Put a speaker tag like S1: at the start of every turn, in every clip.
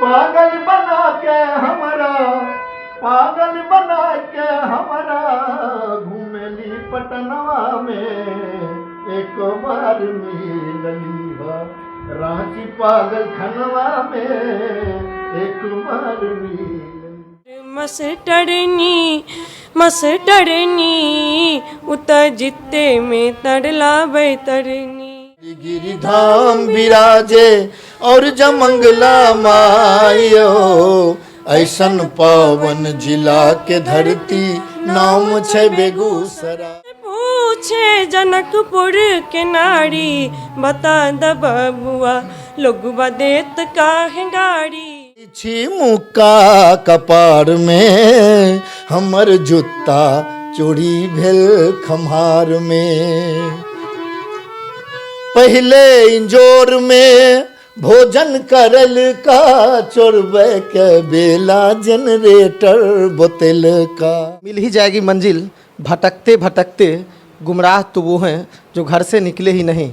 S1: पागल बना के हमारा, पागल बना के हमारा घूमेली पटनवा में, एक बार मिलली है रांची पागल खनवा में, एक बार मिलली।
S2: मस्टरनी उत जित्ते में तड़ला बैतरनी।
S1: गिरिधाम विराजे और जमंगला मायो, ऐसन पावन जिला के धरती नाम छे बेगूसराय।
S2: पूछे जनकपुर के नारी, बता द बबुआ लोगवा देत काहे गाड़ी।
S1: छी मुक्का कपार में, हमर जूता चोरी भेल खम्हार में। पहले इंजोर में भोजन करल का, चोरबे के बेला जनरेटर बोतल का।
S3: मिल ही जाएगी मंजिल, भटकते भटकते गुमराह तो वो हैं जो घर से निकले ही नहीं।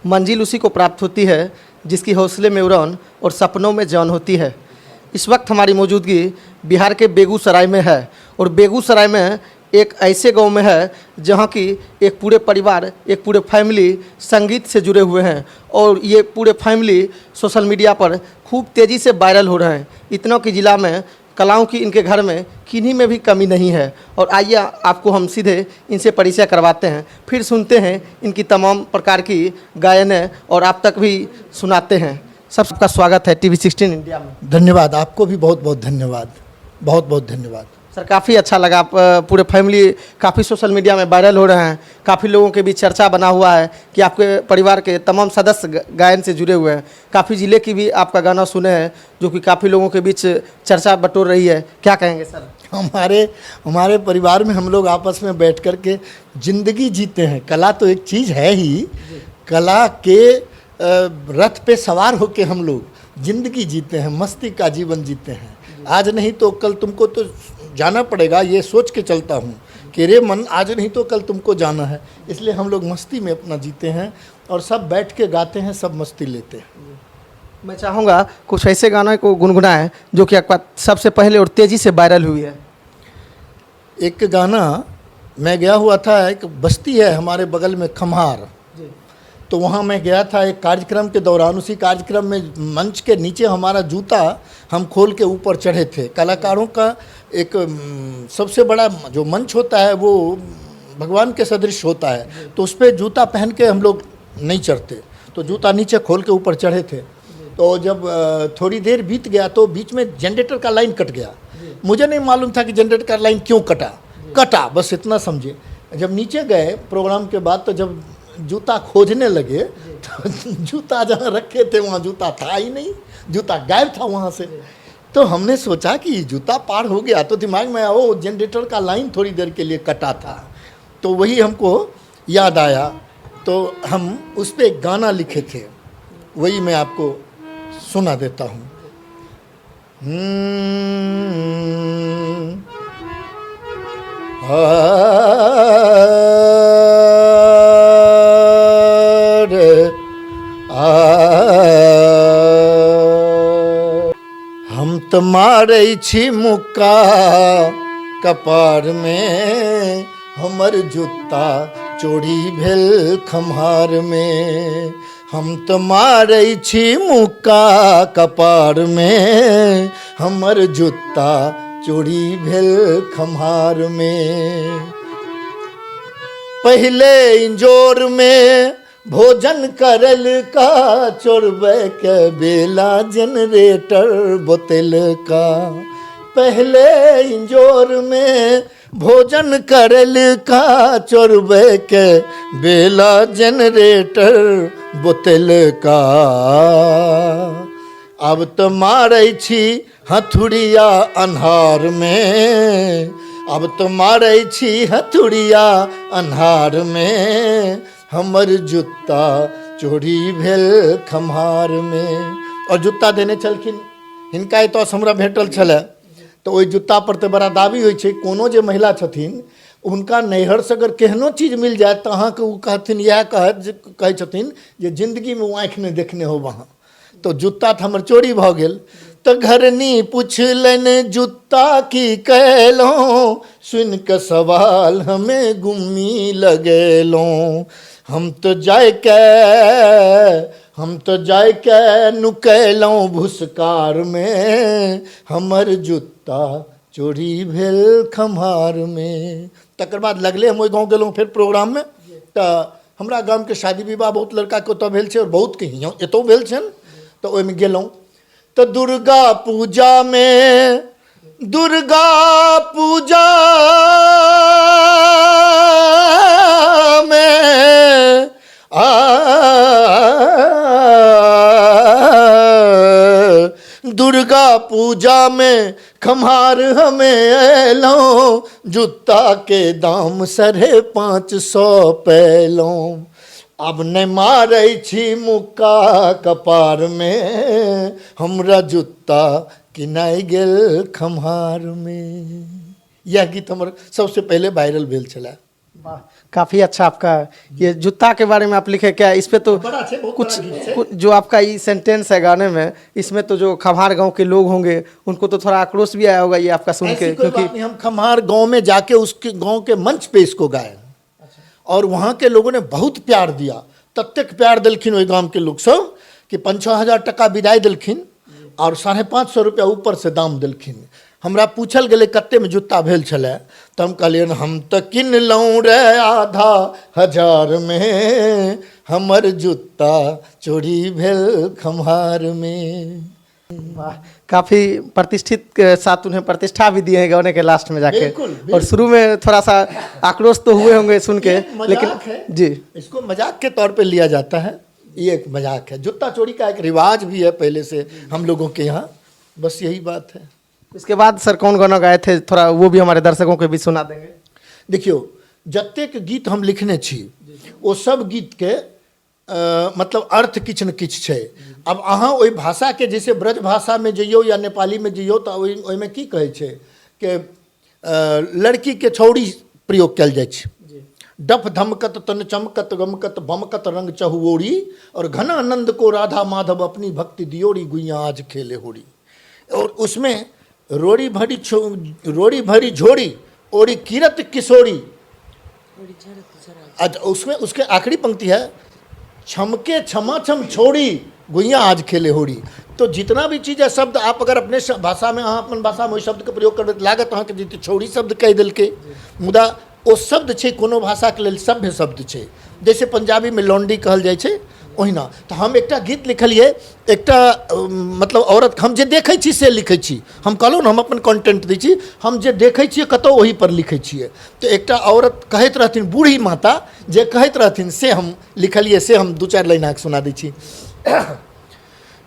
S3: मंजिल उसी को प्राप्त होती है जिसकी हौसले में उड़ान और सपनों में जान होती है। इस वक्त हमारी मौजूदगी बिहार के बेगूसराय में है, और बेगूसराय में एक ऐसे गांव में है जहां की एक पूरे परिवार, एक पूरे फैमिली संगीत से जुड़े हुए हैं, और ये पूरे फैमिली सोशल मीडिया पर खूब तेज़ी से वायरल हो रहे हैं। इतना कि ज़िला में कलाओं की इनके घर में किन्हीं में भी कमी नहीं है। और आइए आपको हम सीधे इनसे परिचय करवाते हैं, फिर सुनते हैं इनकी तमाम प्रकार की गायनें और आप तक भी सुनाते हैं। सबका स्वागत है TV16 इंडिया में।
S1: धन्यवाद, आपको भी बहुत बहुत धन्यवाद, बहुत बहुत धन्यवाद।
S3: सर काफ़ी अच्छा लगा, आप पूरे फैमिली काफ़ी सोशल मीडिया में वायरल हो रहे हैं। काफ़ी लोगों के बीच चर्चा बना हुआ है कि आपके परिवार के तमाम सदस्य गायन से जुड़े हुए हैं। काफ़ी ज़िले की भी आपका गाना सुने हैं जो कि काफ़ी लोगों के बीच चर्चा बटोर रही है। क्या कहेंगे सर?
S1: हमारे परिवार में हम लोग आपस में बैठ कर के ज़िंदगी जीते हैं। कला तो एक चीज़ है ही, कला के रथ पे सवार होके हम लोग ज़िंदगी जीते हैं, मस्ती का जीवन जीते हैं। आज नहीं तो कल तुमको तो जाना पड़ेगा, ये सोच के चलता हूँ कि रे मन आज नहीं तो कल तुमको जाना है। इसलिए हम लोग मस्ती में अपना जीते हैं और सब बैठ के गाते हैं, सब मस्ती लेते हैं।
S3: मैं चाहूँगा कुछ ऐसे गाने को गुनगुनाएं जो कि आपका सबसे पहले और तेज़ी से वायरल हुई है।
S1: एक गाना मैं गया हुआ था, एक बस्ती है हमारे बगल में खम्हार, तो वहाँ मैं गया था एक कार्यक्रम के दौरान। उसी कार्यक्रम में मंच के नीचे हमारा जूता हम खोल के ऊपर चढ़े थे। कलाकारों का एक सबसे बड़ा जो मंच होता है वो भगवान के सदृश होता है, तो उस पर जूता पहन के हम लोग नहीं चढ़ते, तो जूता नीचे खोल के ऊपर चढ़े थे। तो जब थोड़ी देर बीत गया तो बीच में जनरेटर का लाइन कट गया। मुझे नहीं मालूम था कि जनरेटर का लाइन क्यों कटा, बस इतना समझे। जब नीचे गए प्रोग्राम के बाद, तो जब जूता खोजने लगे तो जूता जहाँ रखे थे वहाँ जूता था ही नहीं, जूता गायब था वहाँ से। तो हमने सोचा कि जूता पार हो गया, तो दिमाग में वो जनरेटर का लाइन थोड़ी देर के लिए कटा था, तो वही हमको याद आया, तो हम उस पर एक गाना लिखे थे, वही मैं आपको सुना देता हूँ। हम तो मारै छी मुक्का कपार में, हमर जूता चोरी भेल खम्हार में। हम तो मारै छी मुक्का कपार में, हमर जूता चोरी भेल खम्हार में। पहले इंजोर में भोजन करल का, चोरबे के बेला जनरेटर बोतल का। पहले इंजोर में भोजन करल का, चोरबे के बेला जनरेटर बोतल का। अब तो मारै छी हथुड़िया अन्हार में, अब तो मारै छी हथुड़िया अन्हार में, हमर जूता चोरी भेल खम्हार में। और जूता देने चलखिन हिनका एतऽ हमरा भेटल छलै, तो ओहि जूता पर तो बड़ा दाबी होइ छै। कोनो जे महिला छथिन उनका नैहर से अगर केहनो चीज मिल जाए तो अहाँके ओ कहथिन, इएह कहै छथिन जे जिंदगी में वो आँखि नहीं देखने हो वहाँ। तो जूता तो हमर चोरी भऽ गेल। तो घरनी पूछलन जुत्ता की कहलो, सुन के सवाल हमें गुम्मी लगेलो। हम तो जाय के नुकैलो भुसकार में, हमर जुत्ता चोरी भेल खम्हार में। तकर बाद लगले हम ओहि गाँव गेलहुँ फिर प्रोग्राम में, तो हमरा गाम के शादी विवाह बहुत लड़का के ओतऽ भेल छै और बहुत के हियाँ एतौ भेल छनि। तो ओहिमे गेलहुँ तो दुर्गा पूजा में दुर्गा पूजा में खम्हार हमें एलों, जूता के दाम 550 पैलों। अब नहीं मारै छी मुक्का कपार में, हमरा जूता किनाई गेल खम्हार में। यह गीत हमारे सबसे पहले वायरल भेल छला।
S3: वाह, काफ़ी अच्छा आपका ये जूता के बारे में आप लिखे। क्या इस पे तो कुछ जो आपका ये सेंटेंस है गाने में, इसमें तो जो खम्हार गांव के लोग होंगे उनको तो थोड़ा आक्रोश भी आया होगा ये आपका सुन के, क्योंकि
S1: हम खम्हार गांव में जाके उसके गांव के मंच पे इसको गाए और वहाँ के लोगों ने बहुत प्यार दिया। तत्क प्यार दिलखिन ओहि गाम के लोग सब कि 5-6 हजार टका विदाई दिलखिन और 550 रुपया ऊपर से दाम दिलखिन। हमरा पूछल गेलै कत्ते में जूता भेल छलै, तो हम कहलियन हम तो किनलहुँ रे 5,000 में, हमर जूता चोरी भेल खम्हार में।
S3: वाह, काफ़ी प्रतिष्ठित के साथ उन्हें प्रतिष्ठा भी दी है गाने के लास्ट में जाके।
S1: बिल्कुल।
S3: और शुरू में थोड़ा सा आक्रोश तो हुए होंगे सुन के, लेकिन जी
S1: इसको मजाक के तौर पे लिया जाता है, ये एक मजाक है। जूता चोरी का एक रिवाज भी है पहले से हम लोगों के यहाँ, बस यही बात है।
S3: इसके बाद सर कौन गाना गाए थे, थोड़ा वो भी हमारे दर्शकों को भी सुना देंगे।
S1: देखियो जतेक गीत हम लिखने छी वो सब गीत के मतलब अर्थ किछु न किछु छै। अब अहाँ ओहि भाषा के जैसे ब्रज भाषा में जइयो या नेपाली में जइयो तो ओहिमे की कहै छै कि लड़की के छौड़ी प्रयोग कयल जाइ छै। डफ धमकत तन चमकत गमकत बमकत रंग चहुओरी, और घना आनंद को राधा माधव अपनी भक्ति दियोरी, गुइया आज खेले होरी। और उसमें रोड़ी भरी झोड़ी ओरी किरत किशोरी, उसमें उसके आखिरी पंक्ति है छमके छमाछम छोड़ी, गुइया आज खेले होरी। तो जितना भी चीज़ है शब्द आप अगर अपने भाषा में अहाँ अपन भाषा में ओहि शब्द के प्रयोग करबै तऽ लागत अहाँके जे छोड़ी शब्द कहि देलकै, मुदा ओ शब्द छै कोनो भाषा के लेल सभ्य शब्द छै। जैसे पंजाबी में लौंडी कहल जाइ छै ओहिना। तो हम एकटा गीत लिखलिए, एकटा मतलब औरत हम जे देखै छी से लिखै छी। हम कहलहुँ ने हम अपन कंटेंट दै छी, हम जे देखै छियै कतौ ओही पर लिखै छियै। तो एकटा औरत कहैत रहथिन, बूढ़ी माता जे कहैत रहथिन से हम लिखलिए, से हम 2-4 लाइन अहाँके सुना दै छी।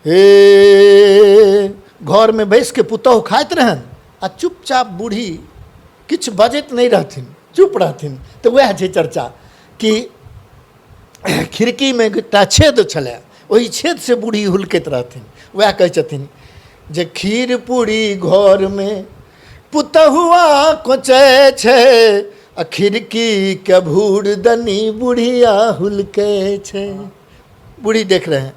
S1: हे घर में बैस के पुतहु खाइत रहन आ चुपचाप बूढ़ी किछु बजैत नहीं रहथिन, चुप रहथिन। तो वह छै चर्चा कि खिड़की में एकटा छेद छलै, ओहि छेद से बूढ़ी हुलकैत रहथिन। वह कहै छथिन जे खीर पूरी घर में पुतहुआ कोचै छै, आ खिड़की के भूर दनी बुढ़िया हुलकै छै। बूढ़ी देख रहे हैं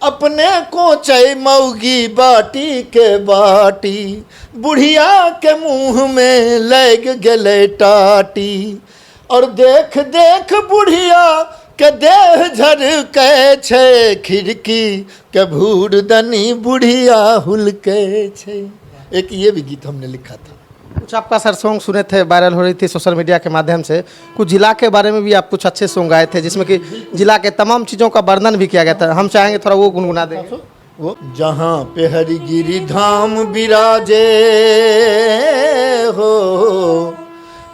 S1: अपने कोचै मौगी बाटी के बाटी, बुढ़िया के मुंह में लग गेलै टाटी, और देख देख बुढ़िया के देह झरकै छै, खिड़की के भूर दनी बुढ़िया हुलकै छै। एक ये भी गीत हमने लिखा था।
S3: कुछ आपका सर सॉन्ग सुने थे, वायरल हो रही थी सोशल मीडिया के माध्यम से, कुछ जिला के बारे में भी आप कुछ अच्छे सॉन्ग गाए थे जिसमें कि जिला के तमाम चीज़ों का वर्णन भी किया गया था। हम चाहेंगे थोड़ा वो गुनगुना देंगे।
S1: वो जहाँ पे हरिगिरी धाम विराजे हो,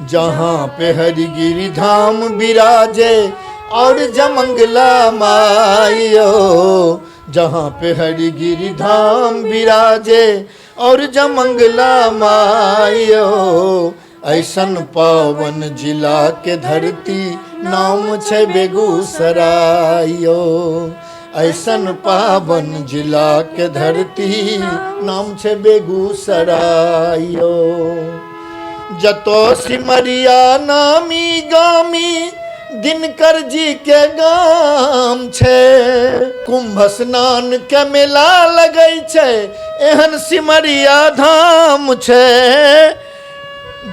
S1: जहाँ पे हरिगिरी धाम विराजे और जमंगला माइयो, जहाँ पे हरिगिरी धाम विराजे और जमंगला माइयो, ऐसन पावन जिला के धरती नाम छै बेगूसरायो, ऐसन पावन जिला के धरती नाम छै बेगूसरायो। जतो सिमरिया नामी गामी दिनकर जी के गाम छे, कुंभ स्नान के मेला लगै छे, एहन सिमरिया धाम छे,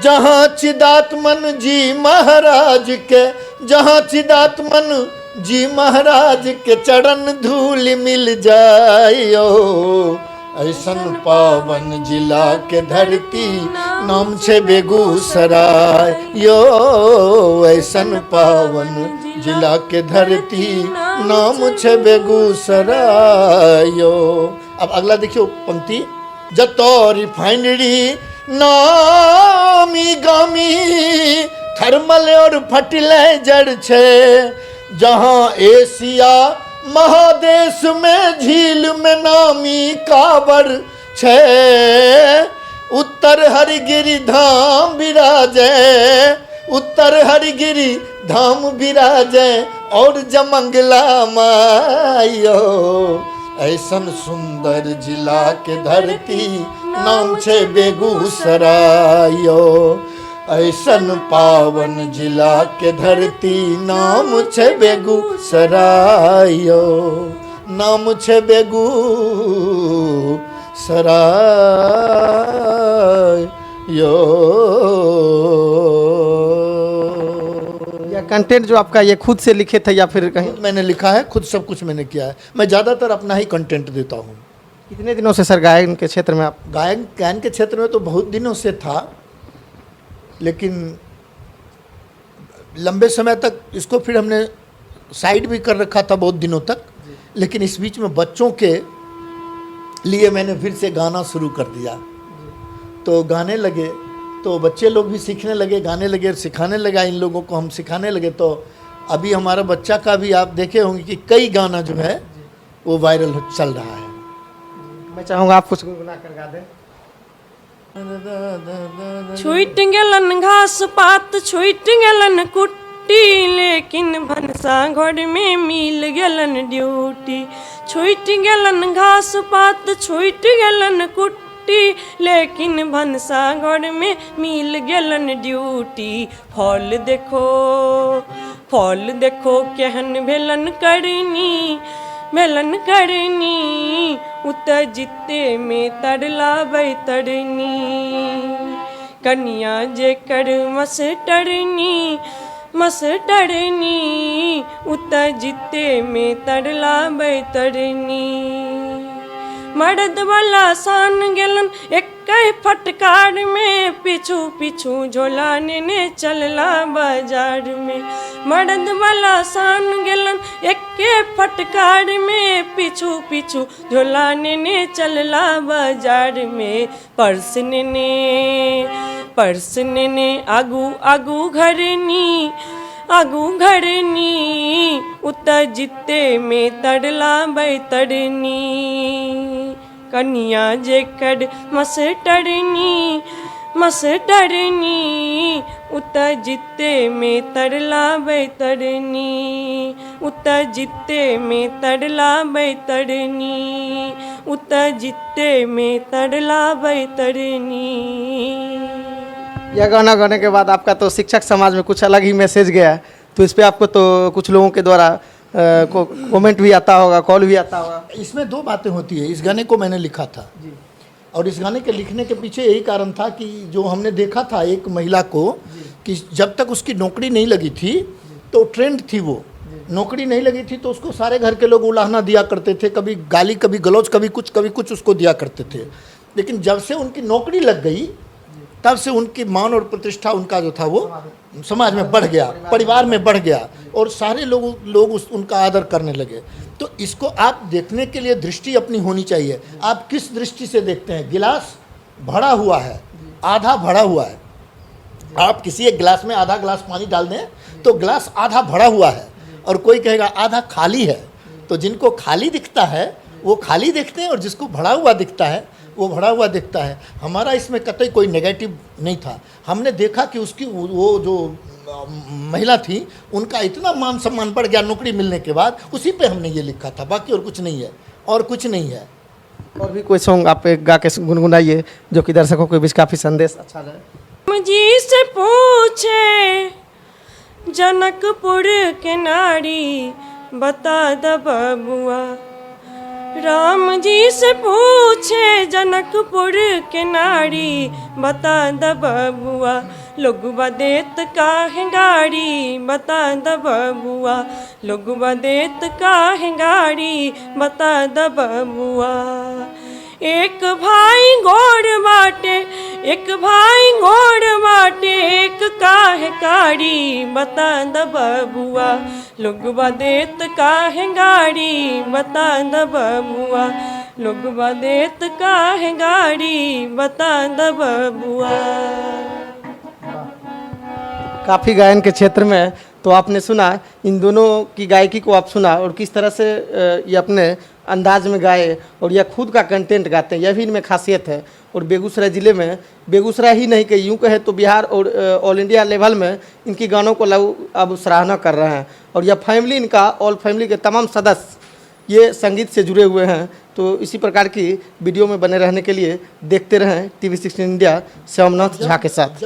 S1: जहाँ चिदात्मन जी महाराज के, जहाँ चिदात्मन जी महाराज के चरण धूल मिल जायो, ऐसन पावन जिला के धरती नाम छे बेगूसराय यो, ऐसन पावन जिला के धरती नाम छे बेगूसराय यो। अब अगला देखियो पंक्ति, जतो रिफाइनरी नामी गामी थर्मल और फर्टिलाइजर छे, जहाँ एशिया महादेश में झील में नामी काबर छे, उत्तर हरिगिरी धाम विराजे, उत्तर हरिगिरी धाम विराजे और जमंगला मायो, ऐसन सुंदर जिला के धरती नाम छे बेगूसरायो, ऐसन पावन जिला के धरती नाम छे बेगूसरायो, नाम छे बेगूसरायो।
S3: या कंटेंट जो आपका ये खुद से लिखे थे या फिर कहीं?
S1: खुद मैंने लिखा है, खुद सब कुछ मैंने किया है। मैं ज़्यादातर अपना ही कंटेंट देता हूँ।
S3: कितने दिनों से सर गायन के क्षेत्र में आप?
S1: गायन के क्षेत्र में तो बहुत दिनों से था, लेकिन लंबे समय तक इसको फिर हमने साइड भी कर रखा था बहुत दिनों तक, लेकिन इस बीच में बच्चों के लिए मैंने फिर से गाना शुरू कर दिया, तो गाने लगे, तो बच्चे लोग भी सीखने लगे, गाने लगे, सिखाने लगा, इन लोगों को हम सिखाने लगे। तो अभी हमारा बच्चा का भी आप देखे होंगे कि कई गाना जो है वो वायरल चल रहा है।
S3: मैं चाहूँगा आप कुछ गुनगुना कर गा दें।
S2: छूट गेलन घास पात, छूट गेलन कुट्टी, लेकिन भनसा घर में मिल गेलन ड्यूटी। छूट गेलन घास पात, छूट गेलन कुट्टी, लेकिन भनसा घर में मिल गेलन ड्यूटी। फल देखो केहन भेलन करनी, भेलन करनी, उत जिते में तरला बैतरनी। कन्या जे कर मस्टरनी, मस्टरनी, उत जिते में तरला बैतरनी। मर्द वाला सान गेलन एक फटकार में, पीछू पीछू झोला ने चलला बाजार में। मर्द वाला सान गेलन एक फटकार में, पीछू पीछू झोला ने चलला बाजार में। पर्स ने आगू आगू घरनी, आगू घरनी, उत जिते में तरला बैतरनी। कन्या जे कर मस्टरनी, मस्टरनी, उत जिते में तरला बैतरनी। उत जिते में तरला बैतरनी, उत जिते में तरला बैतरनी।
S3: यह गाना गाने के बाद आपका तो शिक्षक समाज में कुछ अलग ही मैसेज गया है, तो इस पे आपको तो कुछ लोगों के द्वारा कमेंट भी आता होगा, कॉल भी आता होगा।
S1: इसमें दो बातें होती है। इस गाने को मैंने लिखा था और इस गाने के लिखने के पीछे यही कारण था कि जो हमने देखा था एक महिला को कि जब तक उसकी नौकरी नहीं लगी थी, तो ट्रेंड थी वो, नौकरी नहीं लगी थी तो उसको सारे घर के लोग उलाहना दिया करते थे, कभी गाली, कभी गलौज, कभी कुछ उसको दिया करते थे। लेकिन जब से उनकी नौकरी लग गई, तब से उनकी मान और प्रतिष्ठा उनका जो था वो समाज में बढ़ गया, परिवार में बढ़ गया और सारे लोग उनका आदर करने लगे। तो इसको आप देखने के लिए दृष्टि अपनी होनी चाहिए। आप किस दृष्टि से देखते हैं? गिलास भरा हुआ है, आधा भरा हुआ है। आप किसी एक गिलास में आधा गिलास पानी डाल दें तो गिलास आधा भरा हुआ है, और कोई कहेगा आधा खाली है। तो जिनको खाली दिखता है वो खाली देखते हैं और जिसको भरा हुआ दिखता है वो भरा हुआ दिखता है। हमारा इसमें कतई कोई नेगेटिव नहीं था। हमने देखा कि उसकी वो जो महिला थी उनका इतना मान सम्मान बढ़ गया नौकरी मिलने के बाद, उसी पे हमने ये लिखा था, बाकी और कुछ नहीं है, और कुछ नहीं है।
S3: और भी कोई सॉन्ग आप एक गा के गुनगुनाइए जो कि दर्शकों के बीच काफ़ी संदेश अच्छा जाए।
S2: मुझी से पूछे जनकपुर के नारी बता द बबुआ। राम जी से पूछे जनकपुर के नारी बता द बबुआ। लोगवा देत काहे गाड़ी बता द बबुआ। लोगवा देत काहे गाड़ी बता द बबुआ। एक भाई गोड़ बाटे एक भाई गोड़ बाटे एक काहे कारी बता द बबुआ। लोगवा देत काहे गाड़ी बता द बबुआ। लोगवा देत काहे गाड़ी बता द बबुआ।
S3: काफ़ी गायन के क्षेत्र में तो आपने सुना, इन दोनों की गायकी को आप सुना और किस तरह से ये अपने अंदाज में गाए और यह खुद का कंटेंट गाते हैं, यह भी इनमें खासियत है। और बेगूसराय ज़िले में, बेगूसराय ही नहीं कि यूँ कहे तो बिहार और ऑल इंडिया लेवल में इनकी गानों को लोग अब सराहना कर रहे हैं। और यह फैमिली, इनका ऑल फैमिली के तमाम सदस्य ये संगीत से जुड़े हुए हैं। तो इसी प्रकार की वीडियो में बने रहने के लिए देखते रहें TV16 इंडिया श्यामनाथ झा के साथ।